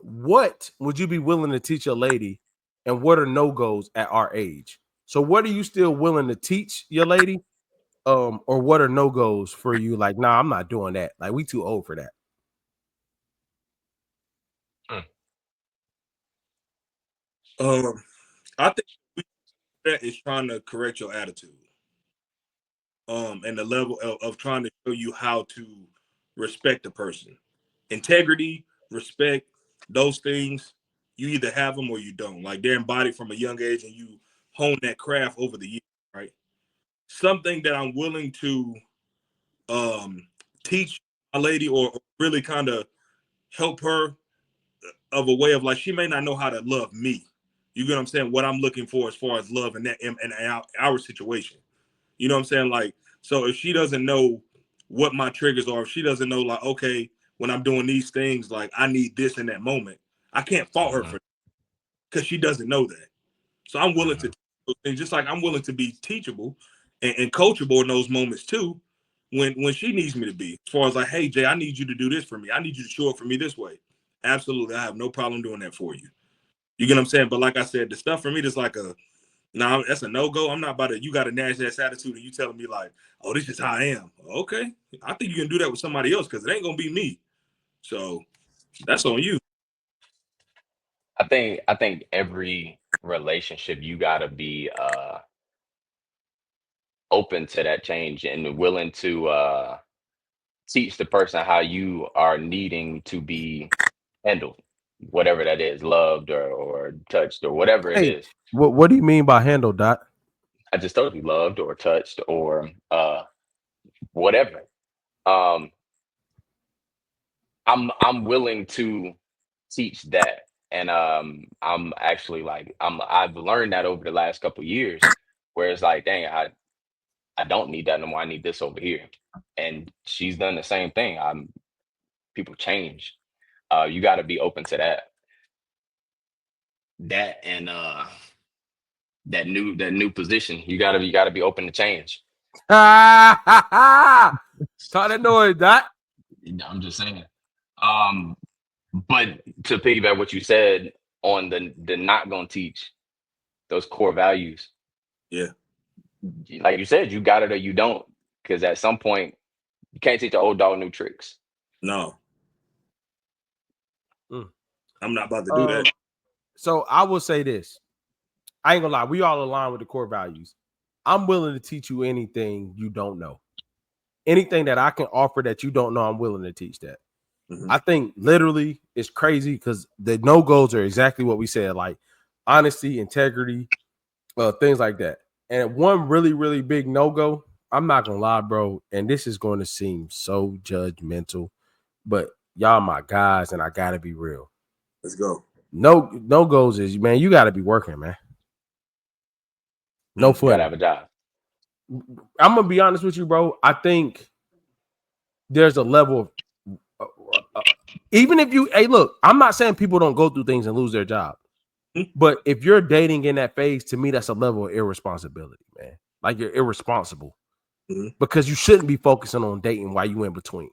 what would you be willing to teach a lady, and what are no-goes at our age? So what are you still willing to teach your lady? Or what are no-goes for you? Like, nah, I'm not doing that. Like, we too old for that. Hmm. I think that is trying to correct your attitude. And the level of trying to show you how to respect a person. Integrity, respect, those things, you either have them or you don't. Like they're embodied from a young age and you hone that craft over the years, right? Something that I'm willing to um teach a lady or really kind of help her of a way of like she may not know how to love me. You get what I'm saying? What I'm looking for as far as love and that in our situation. You know what I'm saying? Like, so if she doesn't know what my triggers are, if she doesn't know, like, okay, when I'm doing these things, like I need this in that moment, I can't fault her Mhm. for because she doesn't know that. So I'm willing to Mhm. and just like I'm willing to be teachable and coachable in those moments too, when she needs me to be. As far as like, hey Jay, I need you to do this for me. I need you to show up for me this way. Absolutely, I have no problem doing that for you. You get what I'm saying? But like I said, the stuff for me that's like a no, that's a no go. I'm not about to. You got a nasty ass attitude, and you telling me like, "Oh, this is how I am." Okay, I think you can do that with somebody else because it ain't gonna be me. So that's on you. I think every relationship you gotta be open to that change and willing to teach the person how you are needing to be handled, whatever that is, loved or touched or whatever it Hey, is. what do you mean by handle, Dot? I just told you loved or touched or whatever. Um, I'm willing to teach that. And I'm actually like I've learned that over the last couple years where it's like, dang, I don't need that no more. I need this over here. And she's done the same thing. People change. You got to be open to that. That and that new position. You gotta be open to change. Talk that noise, Dot. I'm just saying. Um, but to piggyback what you said on the not gonna teach those core values, Yeah. like you said, you got it or you don't. Because at some point, you can't teach the old dog new tricks. No, Mm. I'm not about to do that. Um, so I will say this. I ain't gonna lie, we all align with the core values. I'm willing to teach you anything you don't know. Anything that I can offer that you don't know, I'm willing to teach that. Hmm. I think literally it's crazy because the no-goes are exactly what we said, like honesty, integrity, things like that. And one really, really big no-go, I'm not gonna lie, bro, and this is going to seem so judgmental, but y'all my guys, and I gotta be real. Let's go. No-goes is, man, you gotta be working, man. No Mm. You gotta funny. have a job. I'm gonna be honest with you, bro. I think there's a level of uh, even if you, hey, look, I'm not saying people don't go through things and lose their job, Mhm. but if you're dating in that phase, to me, that's a level of irresponsibility, man. Like you're irresponsible Mhm. because you shouldn't be focusing on dating while you in between.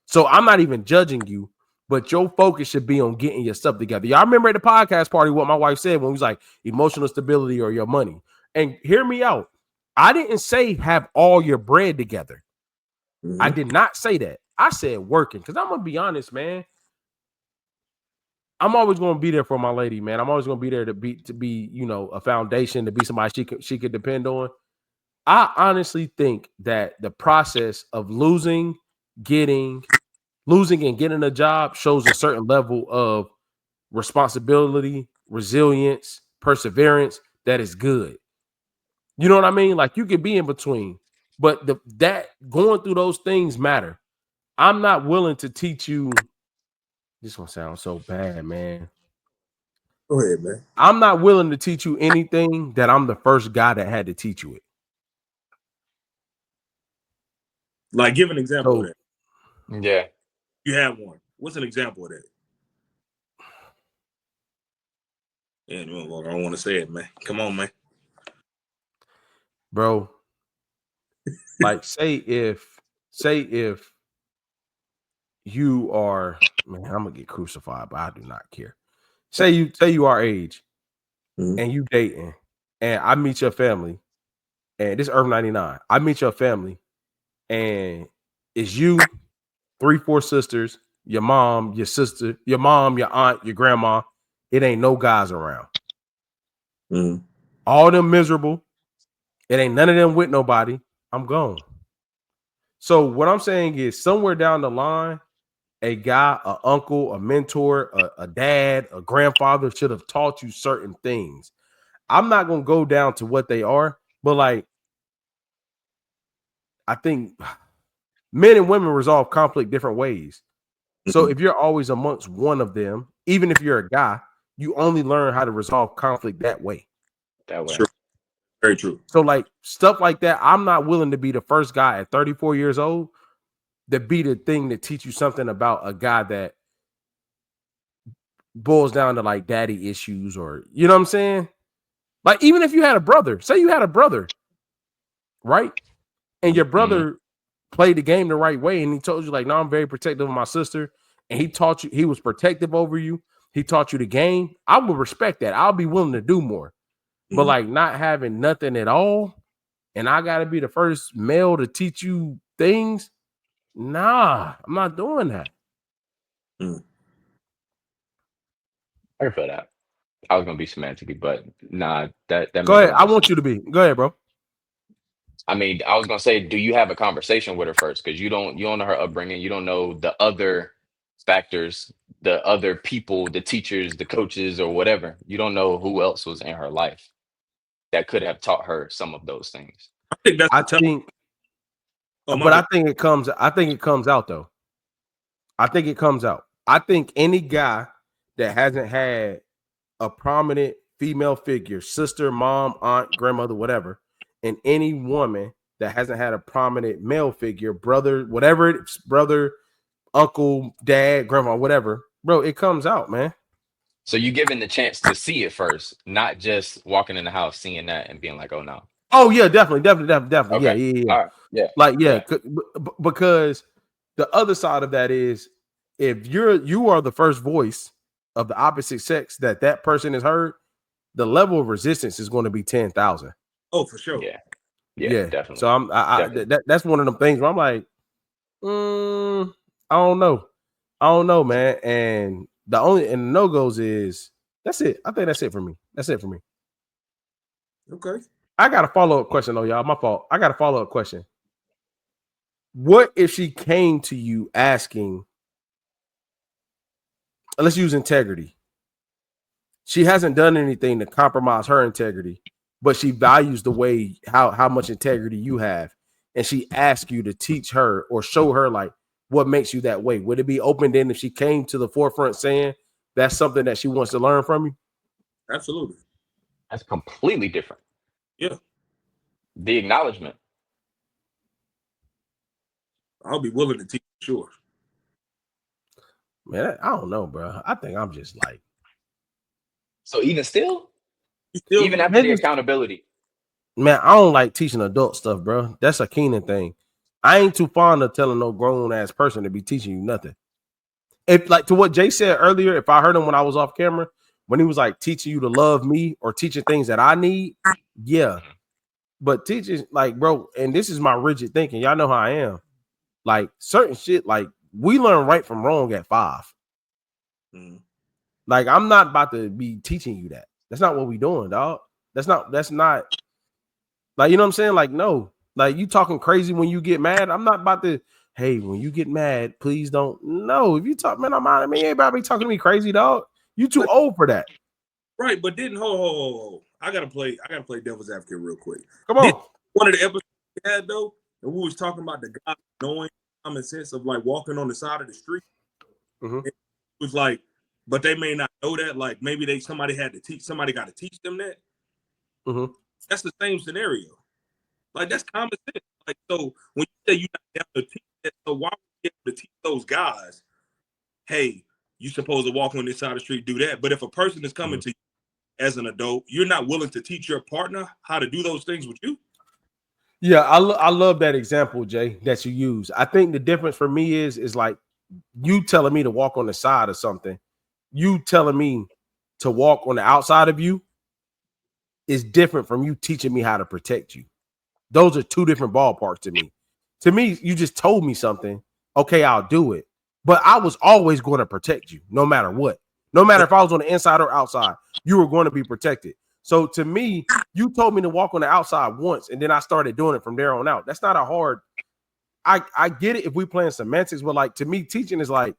So I'm not even judging you, but your focus should be on getting your stuff together. Y'all remember at the podcast party what my wife said when we was like emotional stability or your money. And hear me out. I didn't say have all your bread together. I Mhm. did not say that. I said working because I'm gonna be honest, man. I'm always gonna be there for my lady, man. I'm always gonna be there to be a foundation, to be somebody she could depend on. I honestly think that the process of getting losing and getting a job shows a certain level of responsibility, resilience, perseverance that is good. You know what I mean? Like you could be in between, but that going through those things matter. I'm not willing to teach you. This gonna sound so bad, man. Go ahead, man. I'm not willing to teach you anything that I'm the first guy that had to teach you it. Like, give an example of So that. Yeah. You have one. What's an example of that? Yeah, no, I don't want to say it, man. Come on, man. bro, like say if you are man, I'm gonna get crucified, but I do not care. Say you our age, and you dating, and I meet your family, and this is Earth 99. I meet your family, and it's you, 3-4 sisters, your mom, your sister, your mom, your aunt, your grandma. It ain't no guys around. All them miserable. It ain't none of them with nobody. I'm gone. So what I'm saying is somewhere down the line, a guy, an uncle, a mentor, a dad, a grandfather should have taught you certain things. I'm not going to go down to what they are, but like, I think men and women resolve conflict different ways. So if you're always amongst one of them, even if you're a guy, you only learn how to resolve conflict that way. That way. Sure. Very true. So like stuff like that, I'm not willing to be the first guy at 34 years old to be the thing to teach you something about a guy that boils down to like daddy issues, or you know what I'm saying? Like even if you had a brother, say you had a brother, right? And your brother played the game the right way, and he told you like, no, I'm very protective of my sister, and he taught you, he was protective over you, he taught you the game. I would respect that. I'll be willing to do more. But like not having nothing at all, and I gotta be the first male to teach you things. Nah, I'm not doing that. I can feel that. I was gonna be semantic, but nah, that Go makes ahead. a lot I of want sense. you to be. Go ahead, bro. I mean, I was gonna say, do you have a conversation with her first? Because you don't know her upbringing, you don't know the other factors, the other people, the teachers, the coaches, or whatever. You don't know who else was in her life that could have taught her some of those things. I think that's I the think, but I think it comes. I think it comes out though. I think it comes out. I think any guy that hasn't had a prominent female figure, sister, mom, aunt, grandmother, whatever, and any woman that hasn't had a prominent male figure, brother, whatever it's brother, uncle, dad, grandma, whatever, bro, it comes out, man. So you given the chance to see it first, not just walking in the house, seeing that and being like, oh no. Oh yeah, definitely. Okay. Yeah. All right. Yeah. Like Yeah. because the other side of that is if you are the first voice of the opposite sex that person has heard, the level of resistance is going to be 10,000. Oh, for sure. Yeah, definitely. So that's one of them things where I'm like, I don't know, man. And the no-gos is that's it. I think that's it for me. Okay. I got a follow-up question though, y'all. My fault. I got a follow-up question. What if she came to you asking, let's use integrity. She hasn't done anything to compromise her integrity, but she values the way how much integrity you have. And she asks you to teach her or show her like what makes you that way. Would it be open then if she came to the forefront saying that's something that she wants to learn from you? Absolutely. That's completely different. Yeah. The acknowledgement. I'll be willing to teach, sure. Man, I don't know, bro. I think I'm just like. So even still, Still, even after the accountability. Man, I don't like teaching adult stuff, bro. That's a Keenan thing. I ain't too fond of telling no grown ass person to be teaching you nothing. If like to what Jay said earlier, if I heard him when I was off camera, when he was like teaching you to love me or teaching things that I need, yeah. But teaching, like, bro, and this is my rigid thinking. Y'all know how I am. Like certain shit, like we learn right from wrong at 5. Like I'm not about to be teaching you that. That's not what we doing, dog. That's not like, you know what I'm saying? Like, no, like you talking crazy when you get mad. I'm not about to, hey, when you get mad, please don't. No, if you talk, man, I'm out of me. You ain't about to be talking to me crazy, dog. You too old for that. Right, but didn't hold. I gotta play devil's advocate real quick. Come on. One of the episodes we had though, and we was talking about the guy knowing common sense of like walking on the side of the street. It was like, but they may not know that. Like maybe somebody got to teach them that. That's the same scenario. Like that's common sense. Like so, when you say you're not down to teach that, so why would you be able to teach those guys? Hey, you supposed to walk on this side of the street, do that. But if a person is coming to you as an adult, you're not willing to teach your partner how to do those things with you. Yeah, I love that example, Jay, that you use. I think the difference for me is like you telling me to walk on the side of something, you telling me to walk on the outside of you is different from you teaching me how to protect you. Those are two different ballparks to me. To me, you just told me something. Okay, I'll do it. But I was always going to protect you no matter what. No matter if I was on the inside or outside, you were going to be protected. So to me, you told me to walk on the outside once, and then I started doing it from there on out. That's not a hard. I get it if we playing semantics, but like to me, teaching is like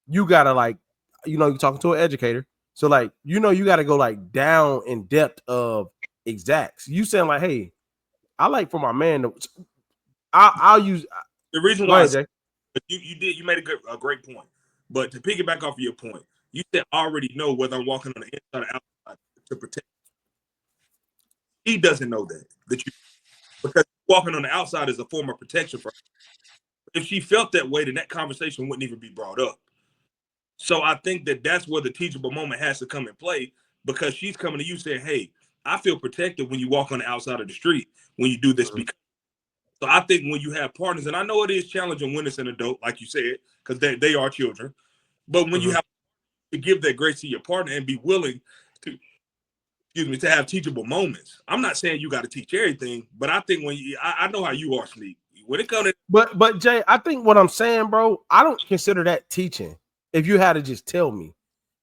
you gotta like, you're talking to an educator. So like, you gotta go like down in depth of exacts. You saying like, hey, I like for my man to I'll use the reason go why ahead, Jay. you made a great point. But to piggyback off of your point, you said I already know whether I'm walking on the inside or outside to protect. He doesn't know that you, because walking on the outside is a form of protection for her. If she felt that way, then that conversation wouldn't even be brought up. So I think that's where the teachable moment has to come in play, because she's coming to you saying, hey, I feel protected when you walk on the outside of the street, when you do this. Mhm. Because so I think when you have partners, and I know it is challenging when it's an adult, like you said, because they are children, but when you have to give that grace to your partner and be willing to, to have teachable moments. I'm not saying you got to teach everything, but I think I know how you are, Sneak. When it comes to But Jay, I think what I'm saying, bro, I don't consider that teaching. If you had to just tell me,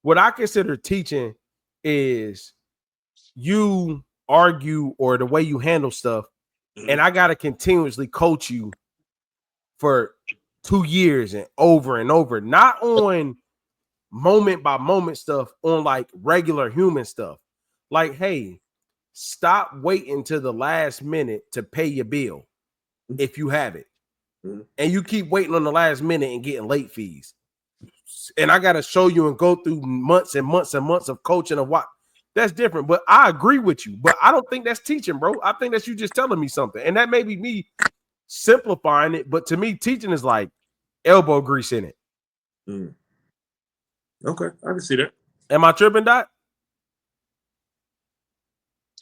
what I consider teaching is you argue or the way you handle stuff, and I gotta continuously coach you for 2 years and over, not on moment by moment stuff, on like regular human stuff. Like, hey, stop waiting to the last minute to pay your bill if you have it. And you keep waiting on the last minute and getting late fees. And I got to show you and go through months and months and months of coaching of what that's different. But I agree with you, but I don't think that's teaching, bro. I think that's you just telling me something. And that may be me simplifying it. But to me, teaching is like elbow grease in it. Okay, I can see that. Am I tripping, Dot?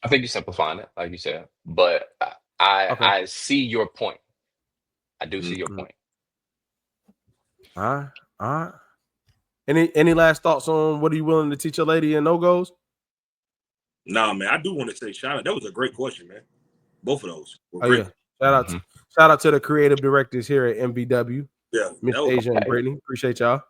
I think you're simplifying it, like you said, but I see your point. I do see your point. All right. Any last thoughts on what are you willing to teach a lady in No-Gos? Nah, man, I do want to say shout out. That was a great question, man. Both of those were Oh great. Yeah, shout out to the creative directors here at MVW. Yeah, Miss Asia and Brittany. Appreciate y'all.